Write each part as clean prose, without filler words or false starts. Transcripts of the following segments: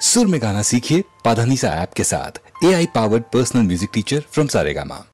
सुर में गाना सीखिए पाधानीसा ऐप के साथ। AI powered personal music teacher from Saregama.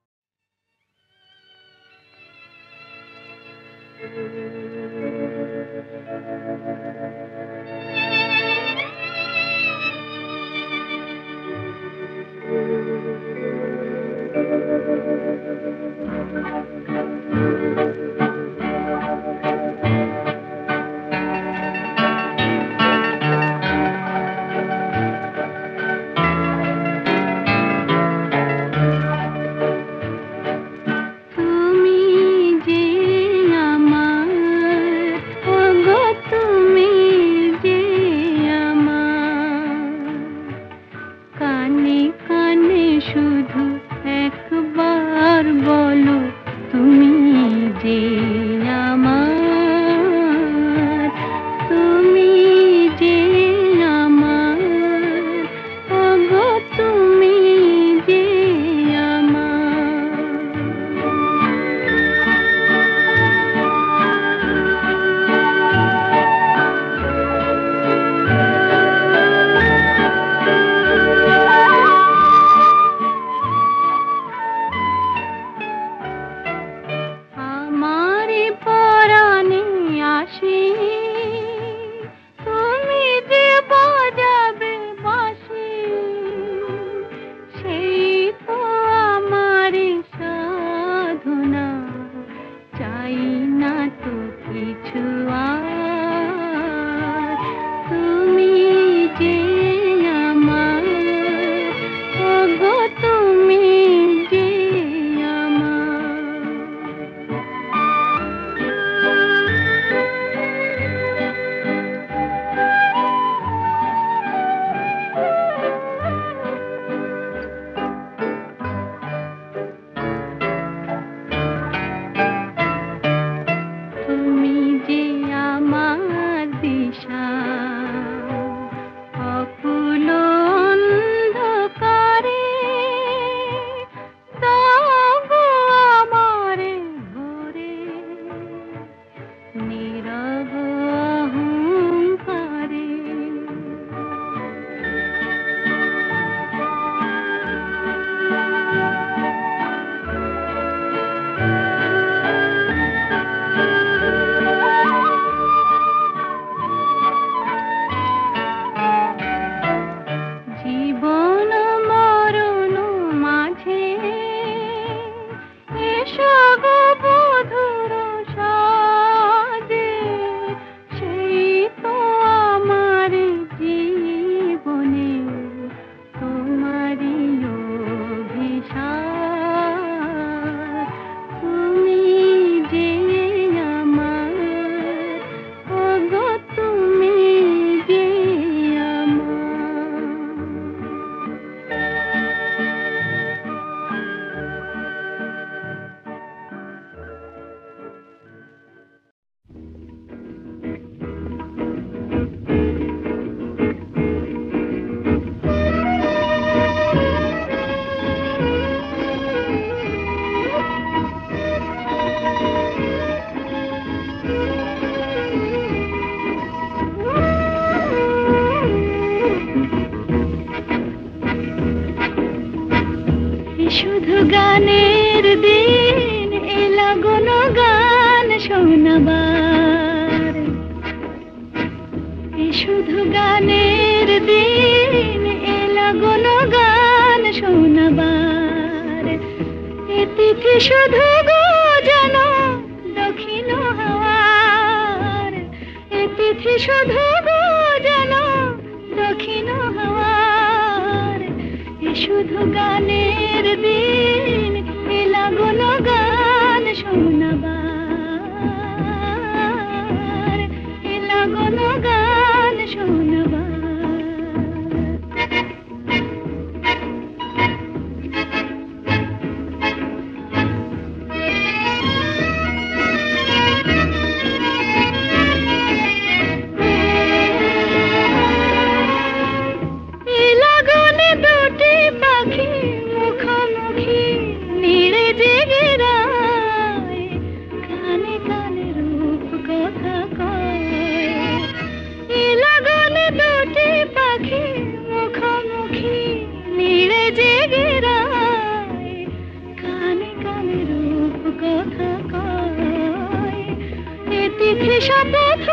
শপথ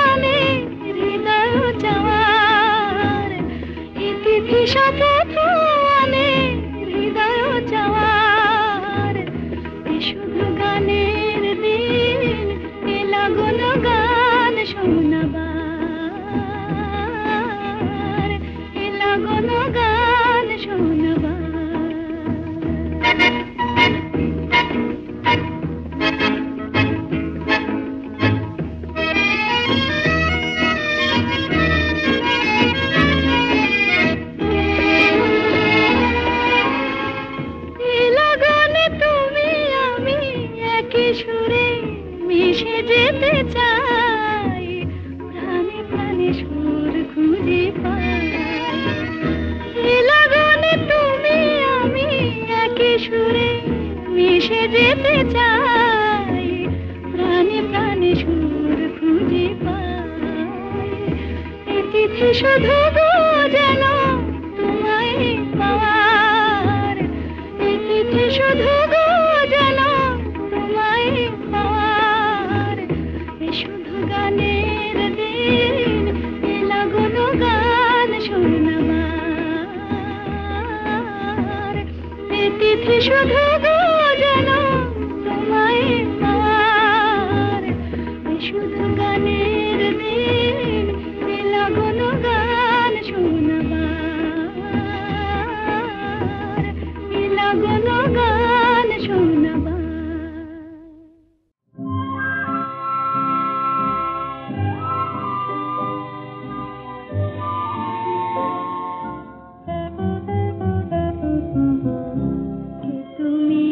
আনে হৃদয় চাওয়ার, ইতিথি শপথ আনে হৃদয় চাওয়ার। এ শুধু গানের দিন, এ লাগল গান শোনাবার, এ লাগল গান শোনাবার। সুরে মিশে যেতে চাই, প্রাণে প্রাণে সুর খুঁজে পাই। এ লগনে তুমি আমি একই সুরে মিশে যেতে চাই, প্রাণে প্রাণে সুর খুঁজে পাই। এ তিথি শুধু গো যেন তোমায় পাওয়ার, এ তিথি শুধু গো যেন তোমায় পাওয়ার। এ শুধু গানের দিন, এ লাগল গান শোনাবার। এ তিথি শুধু গো যেন তোমায় পাওয়ার, এ শুধু গানের দিন, এ লাগল গান শোনাবার, এ লাগল গান শোনাবার। তুমি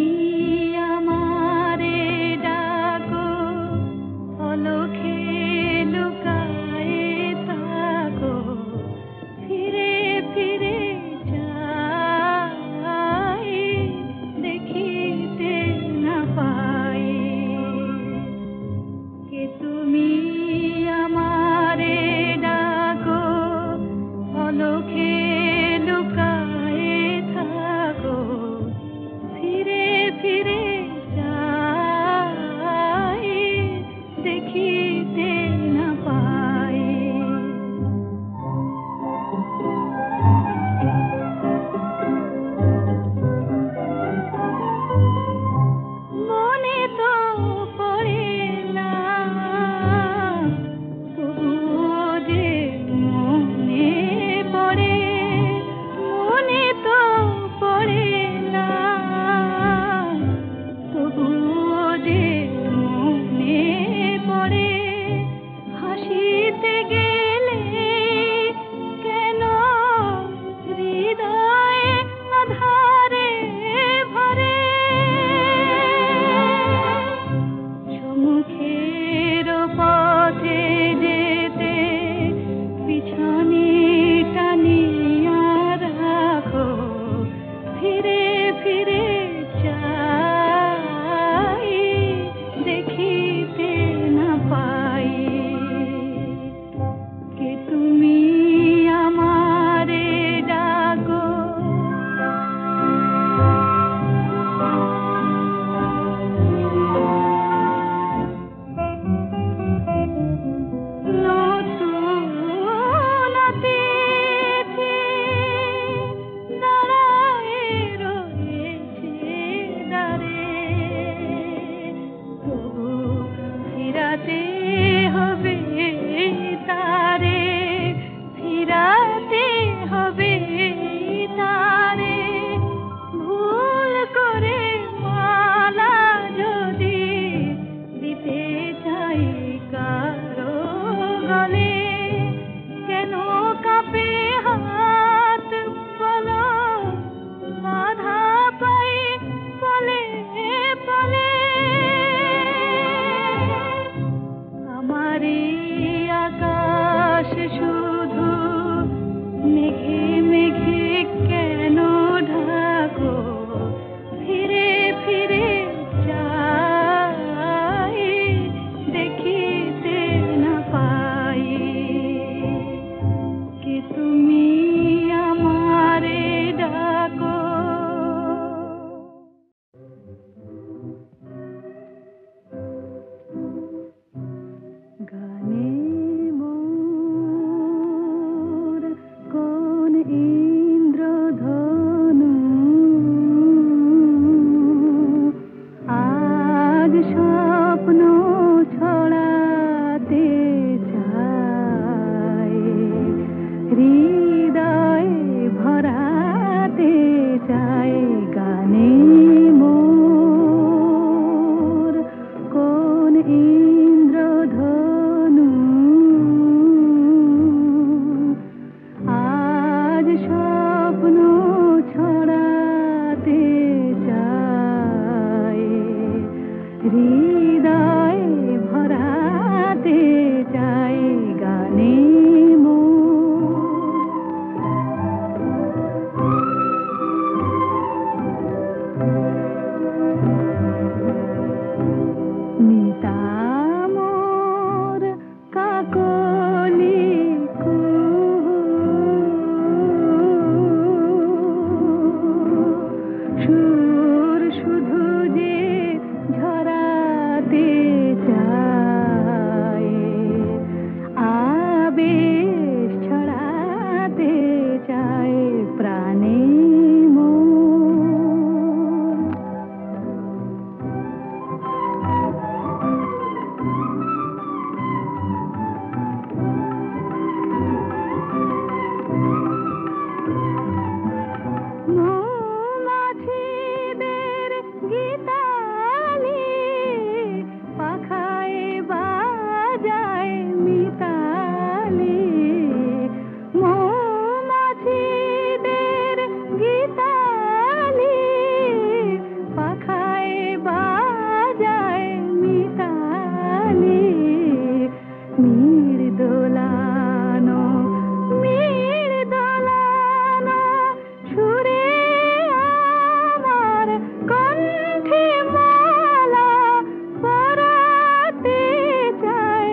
চায় গানে মোর কোন ইন্দ্রধনু আজ স্বপ্ন ছড়াতে চায় হৃদয় ভরাতে চায় গানে মিতা মোর কাকলি সুর শুধু যে ঝরাতে চায় আবেশ ছড়াতে চায় প্রাণে মৌমাছিদের গীতালি পাখায় বাজায় মিতালি মৌমাছিদের গীতালি পাখায় বাজায় মিতালি মীর দোলানো সুরে আমার কণ্ঠে মালা পরাতে চায়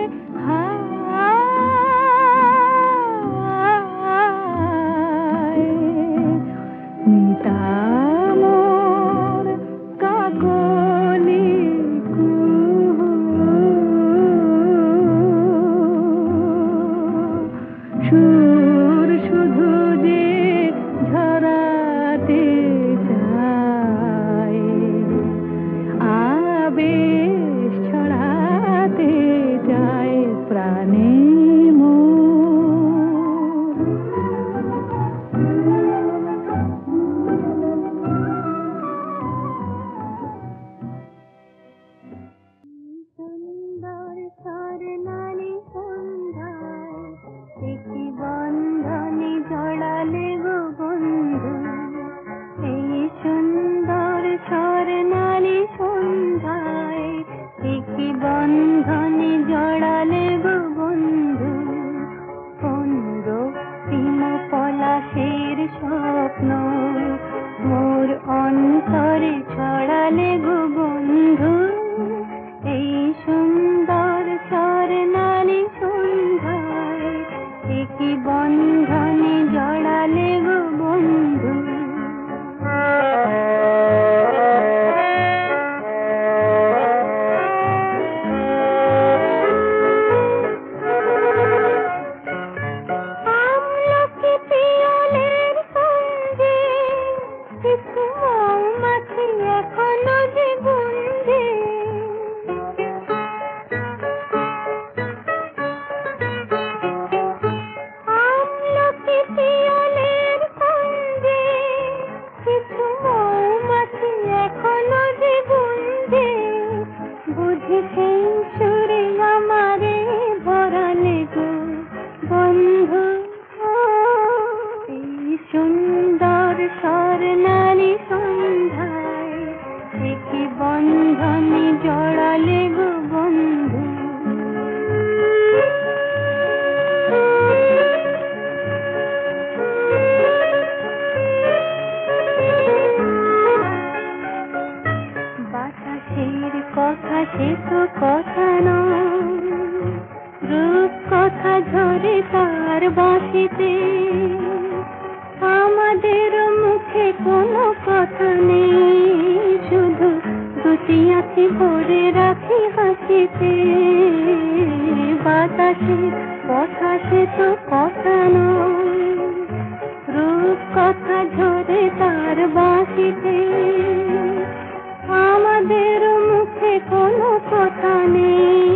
হায় মিতা মোর কাকলি সুর শুধু যে ঝরাতে চায় আবেশ ছড়াতে চায় প্রাণে সুন্দর স্বর্ণালী সন্ধ্যায় একটি বন্ধনে জড়ালে গো বন্ধু এই সুন্দর স্বর্ণালী সন্ধ্যায় একটি বন্ধনে জড়ালে গো বন্ধু কোন রক্তিম পলাশের স্বপ্ন মোর অন্তরে ছড়ালে গো বন্ধু এই সুন্দর স্বর্ণালী সন্ধ্যায় একই বন্ধনে জড়ালে গো বন্ধু আমলকি পিয়ালের সঙ্গে কিছু মৌমাছি এখনো যে গুঞ্জে আমলকি পিয়ালের সঙ্গে কিছু মৌমাছি এখনো যে গুঞ্জে বুঝি সেই সুরে আমারে ভরালে গো বন্ধু এই সুন্দর স্বর্ণালী সন্ধ্যায় একই বন্ধনে জড়ালে গো বন্ধু বাতাসের কথা সে তো কথা নয় রূপ কথা ঝরে তার বাঁশিতে আমাদের মুখে কোনো কথা নেই শুধু দুটি আঁখি ভরে রাখি হাসিতে বাতাসের কথা সে তো কথা নয় রূপ কথা ঝরে তার বাঁশিতে আমাদের মুখে কোনো কথা নেই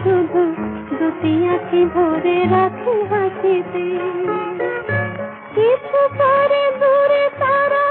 শুধু দুটি আঁখি ভরে রাখি হাসিতে কিছু পরে দূরে তারা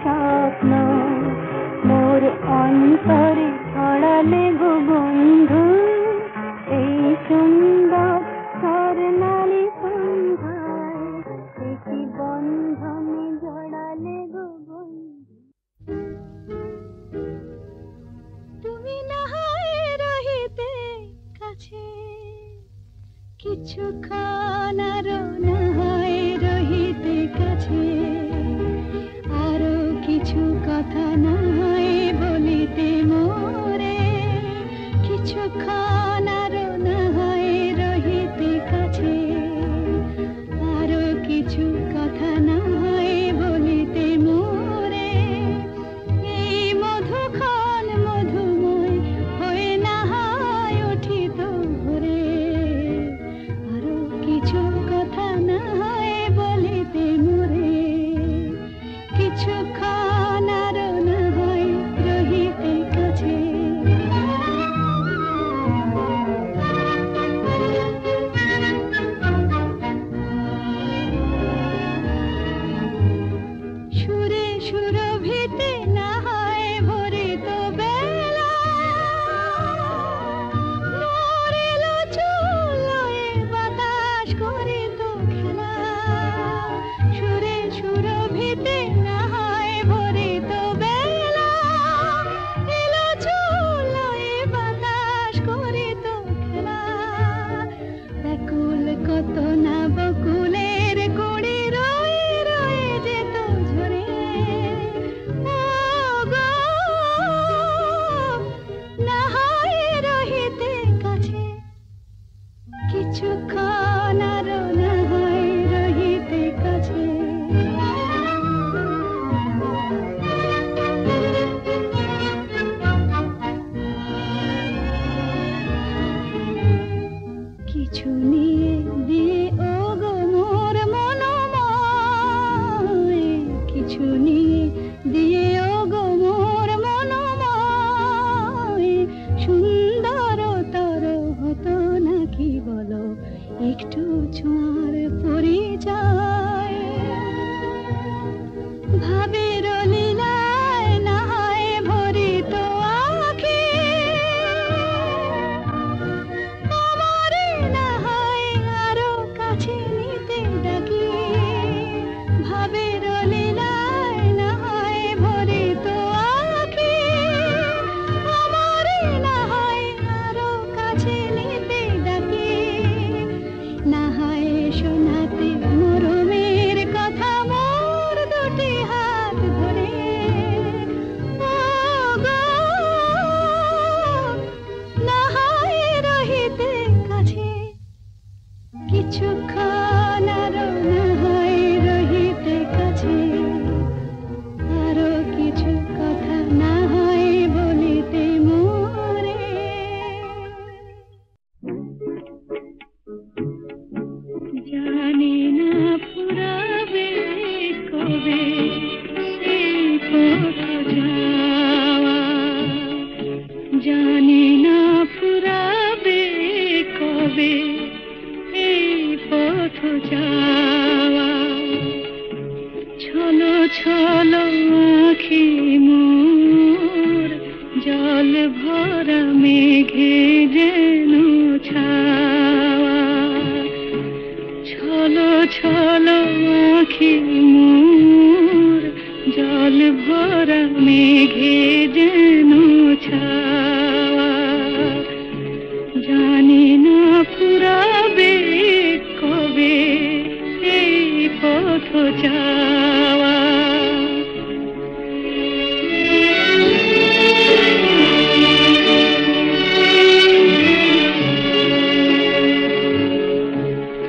স্বপ্ন মোর অন্তরে ছড়ালে গো বন্ধু এই সুন্দর স্বর্ণালী সন্ধ্যায় কি বন্ধনে জড়ালে গো বন্ধু তুমি না হয় রহিতে কাছে কিছুক্ষণ আরো না হয় রহিতে কাছে আরো কিছু কথা না হয় বলিতে মোরে কিছুক্ষণ আরো না হয় রহিতে কাছে আরো কিছু কথা না হয় বলিতে মোরে এই মধুক্ষণ মধুময় হয়ে না হয় উঠিত ভোরে আরো কিছু কথা না হয় বলিতে মোরে কিছুক্ষণ আরো না হয় রহিতে কাছে সুরে সুরভিতে না হয় ভরিত বেলা মরিল চুলোয় বাতাস করিত খেলা সুরে সুরভিতে না হয় ভরিত বেলা এলো চুলোয় বাতাস করিত খেলা ব্যাকুল কত না বকুলের কুড়ি রয়ে রয়ে যেত ঝরে ও গো না হয় রহিতে কাছে কিছুক্ষণ আরো না হয় রহিতে কাছে কিছু নিয়ে দিয়ে ও গো মোর মনোময় কিছু নিয়ে দিয়ে ও গো মোর মনোময় সুন্দরতর হতো নাকি বলো একটু ছোঁয়ার পরিচয় ভাবের লীলায় না হয় ভরিত আঁখি আমারে না হয় আরো কাছে নিতে ডাকি ভাবের লীলায় না হয় ভরিত আঁখি আমারে না হয় আরো কাছে নিতে ডাকি না হয় শোনাতে মরমের কথা মোর দুটি হাত ধরে ও গো না হয় রহিতে কাছে কিছুক্ষণ আরো না হয় রহিতে কাছে আরো কিছু কথা না হয় বলিতে মোরে জানি না ফুরাবে কবে সেই পথ যাওয়া জানি না ফুরাবে কবে এই পথ যাওয়া ছলো ছলো আঁখি মোর জল ভরা মেঘে যেন ছাওয়া ছলো ছলো আঁখি মোর জল ভরা মেঘে যেন ছাওয়া জানি না ফুরাবে কবে এই পথ যাওয়া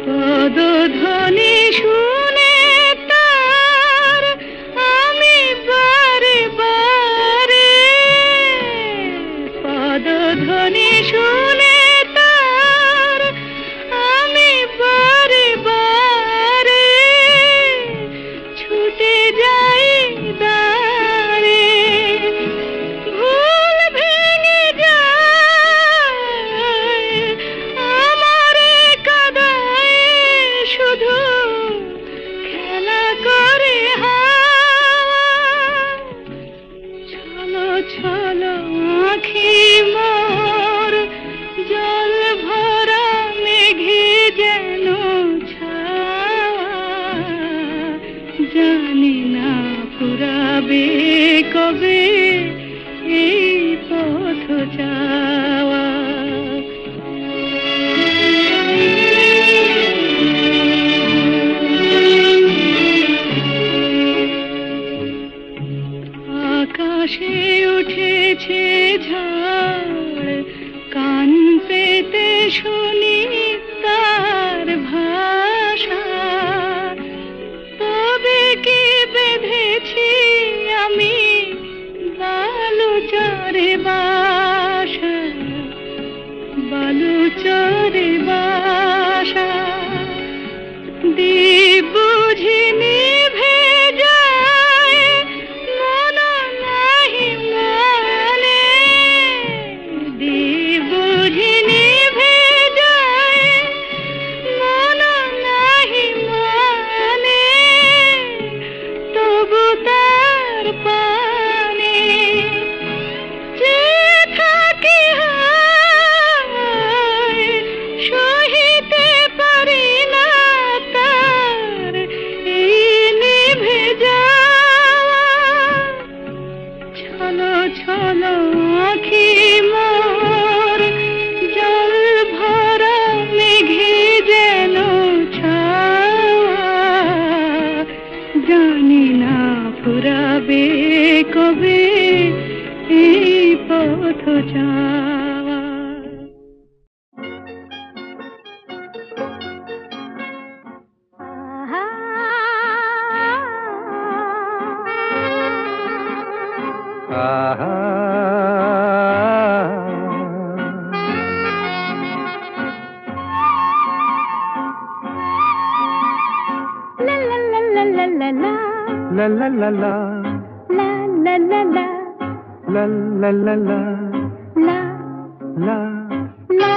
পদধ্বনি শুনে তার আমি বারে বারে পদধ্বনি শুনে তার আমি বারে বারে ছুটে কবে এই পথ যাওয়া। আকাশে উঠেছে ঝড়, কান পেতে শুনি তার ভাষা, তবে কি বেঁধেছি আমি বালুচরে বাসা, বালুচরে বাসা। দ্বীপ বুঝি নিভে যায়, মন নাহি মানে, দ্বীপ বুঝি নিভে যায়, মন নাহি মানে, তবু তার পানে যে থাকি হায়, সহিতে পারি না তার এই নিভে যাওয়া। ছলো ছলো আঁখি মোর, জল ভরা মেঘে যেন ছাওয়া, জানি না ফুরাবে কবে এই পথ যাওয়া। আহা লা লা লা লা লা লা লা, লা লা লা লা, লা লা লা লা, লা লা লা লা, লা লা। লা।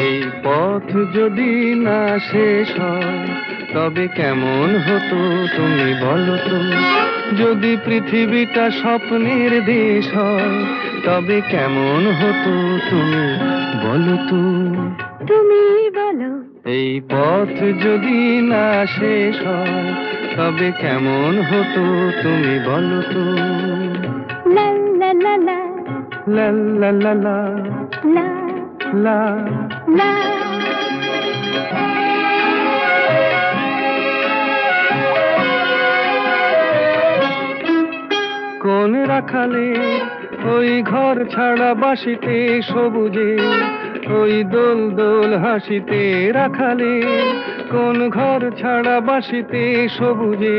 এই পথ যদি না শেষ হয় তবে কেমন হতো তুমি বলো তো? যদি পৃথিবীটা স্বপ্নের দেশ হয় তবে কেমন হতো তুমি বলো তো? তুমি বলো। এই পথ যদি না শেষ হয় তবে কেমন হতো তুমি বলো তো? লা লা লা লা, লা লা লা লা, লা লা। লা। কোন রাখালে ওই ঘর ছাড়া বাসিতে সবুজে, ওই দোল দোল হাসিতে রাখালে, কোন ঘর ছাড়া বাসিতে সবুজে,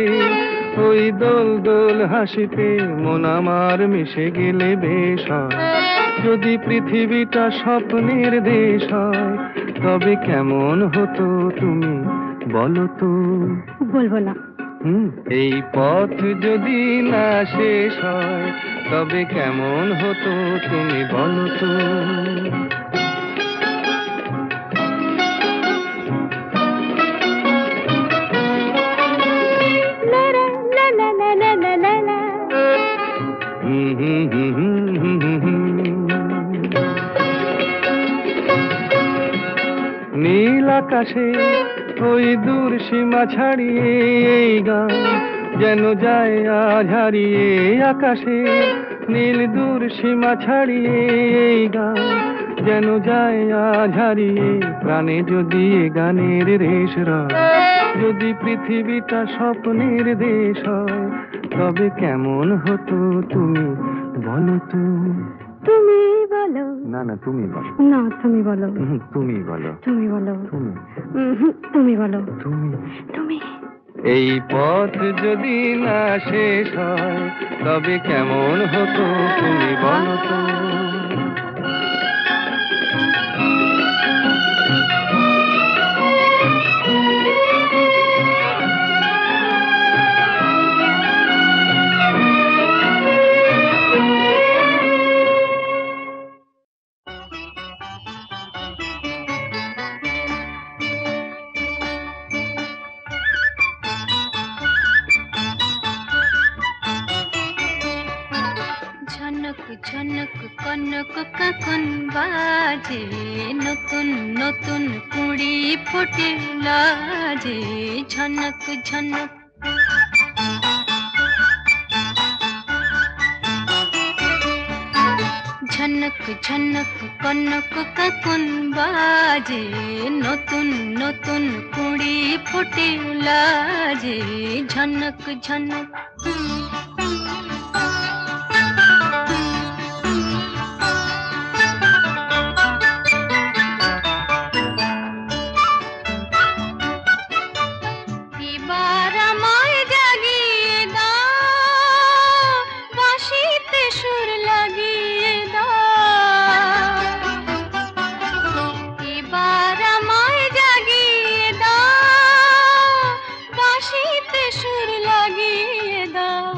ওই দোল দোল হাসিতে মন আমার মিশে গেলে বেশ হয়। যদি পৃথিবীটা স্বপ্নের দেশ হয় তবে কেমন হতো তুমি বলো তো? বলবো না। এই পথ যদি না শেষ হয় তবে কেমন হতো তুমি বলো তো? লা লা লা লা লা লা লা লা। নীল আকাশে ওই দূর সীমা ছাড়িয়ে এই গান যেন যায় আজ হারিয়ে। আকাশে নীল দূর সীমা ছাড়িয়ে এই গান যেন যায় আজ হারিয়ে। প্রাণে যদি এ গানের রেশ রয়, যদি পৃথিবীটা স্বপ্নের দেশ হয় তবে কেমন হতো তুমি বলো তো? তুমি বলো। না না তুমি বলো। না তুমি বলো। তুমি বলো। তুমি বলো। তুমি তুমি বলো। তুমি তুমি। এই পথ যদি না শেষ হয় তবে কেমন হতো তুমি বলো তো? ঝনক ঝনক কনক যে নতুন নতুন কুড়ি ফুটিলা যে ঝনক ঝনক ঝনক ঝনক কনক কাকুন বাজে নতুন নতুন কুড়ি ফুটিলা যে ঝনক ঝনক এবার আমায় জাগিয়ে দাও বাঁশিতে সুর লাগিয়ে দাও এবার আমায় জাগিয়ে দাও বাঁশিতে সুর লাগিয়ে দাও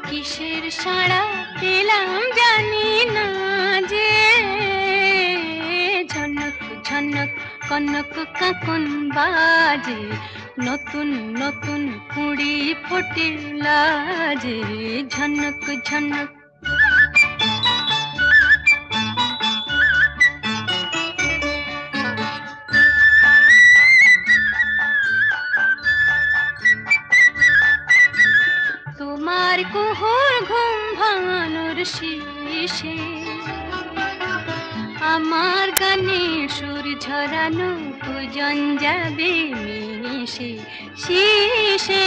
কিসের সাড়া পেলাম জানি না যে ঝনক ঝনক কনক কাকুন বাজে নতুন নতুন কুড়ি ফুটিলা যে ঝনক ঝনক তোমার কুহুর ঘুম ভাঙানোর শীষে আমার গানে সুর ঝরানো পূজন যাবে মিশে শীষে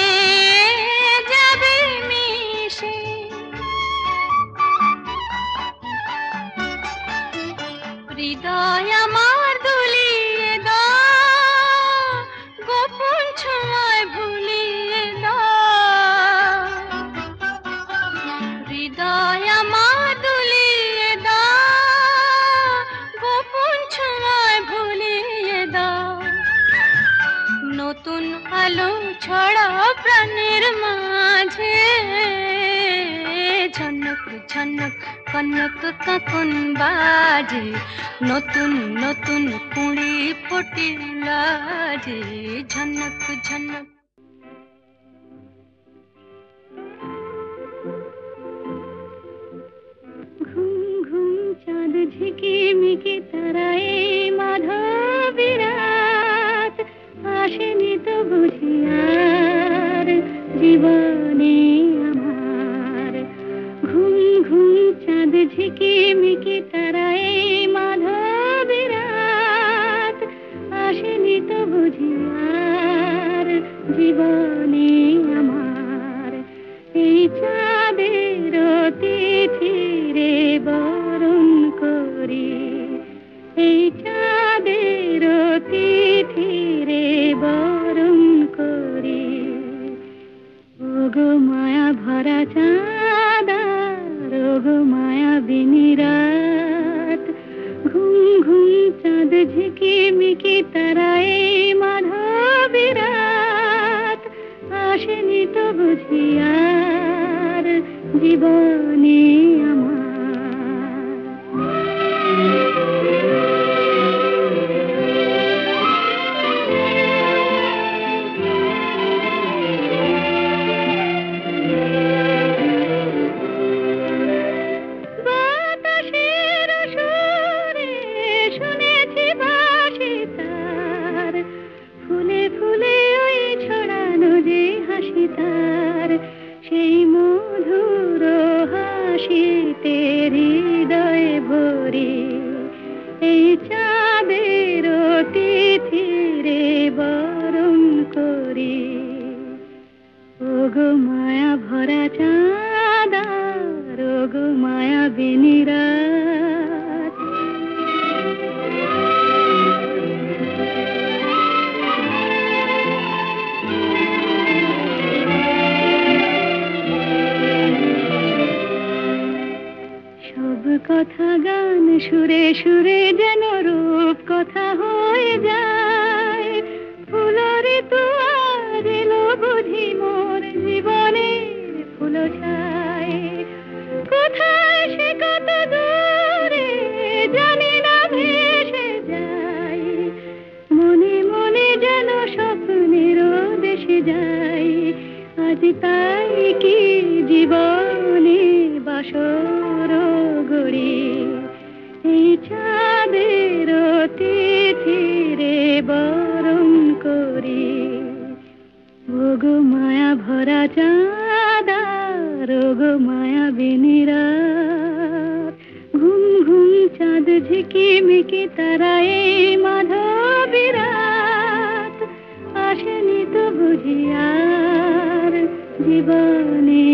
যাবে মিশে হৃদয় আমার দুলিয়ে দাও গোপন ছোঁয়ায় ভুলিয়ে দাও হৃদয় আমার দুলিয়ে দাও গোপন ছোঁয়ায় ভুলিয়ে দাও নতুন আলো ছড়াও প্রাণের মাঝে ঝনক ঝনক কনক কাকুন বাজে নতুন নতুন কুড়ি ফুটিলা যে ঝনক ঝনক ঘুম ঘুম চাঁদ ঝিকিমিকি তারায় মাধবী রাত আসেনি তো বুঝি আর জীবনে আমার ঘুম ঘুম চাঁদ ঝিকিমিকি তারায় মাধবী রাত আসেনি তো বুঝি আর জীবনে আমার এই চাঁদের তিথিরে বরণ করি এই চাঁদের তিথিরে বরণ করি ওগো মায়া ভরা চাঁদার ওগো মায়া বিনি রাত ঘুম ঘুম চাঁদ ঝিকিমিকি তারায় মাধবী রাত আসেনি তো বুঝি আর জীবনে আমার বাতাসের সুরে শুনেছি বাঁশি তার ফুলে ফুলে ওই ছড়ানো যে হাসি তার সেই মধুর হাসিতে হৃদয় ভরে এই চাঁদের তিথিরে বরণ করি ওগো মায়া ভরা চাঁদার ওগো মায়া বিনি রাত সব কথা গান সুরে সুরে যেন রূপ কথা হয়ে যায় ফুলরে তো আজ এলো বুঝি মোর জীবনের ফুল ছায় কোথায় সে কত দূরে জানি না ভেসে যায় মনে মনে যেন স্বপ্নের দেশে যায় আজ তাই কি জীবনে বাসর গড়ি এই চাঁদের তিথিরে বরণ করি ওগো মায়া ভরা চাঁদার ওগো মায়া বিনিরা ঘুম ঘুম চাঁদ ঝিকিমিকি তারা এই মাধবী রাত আসেনি তো বুঝিয়ার জীবনে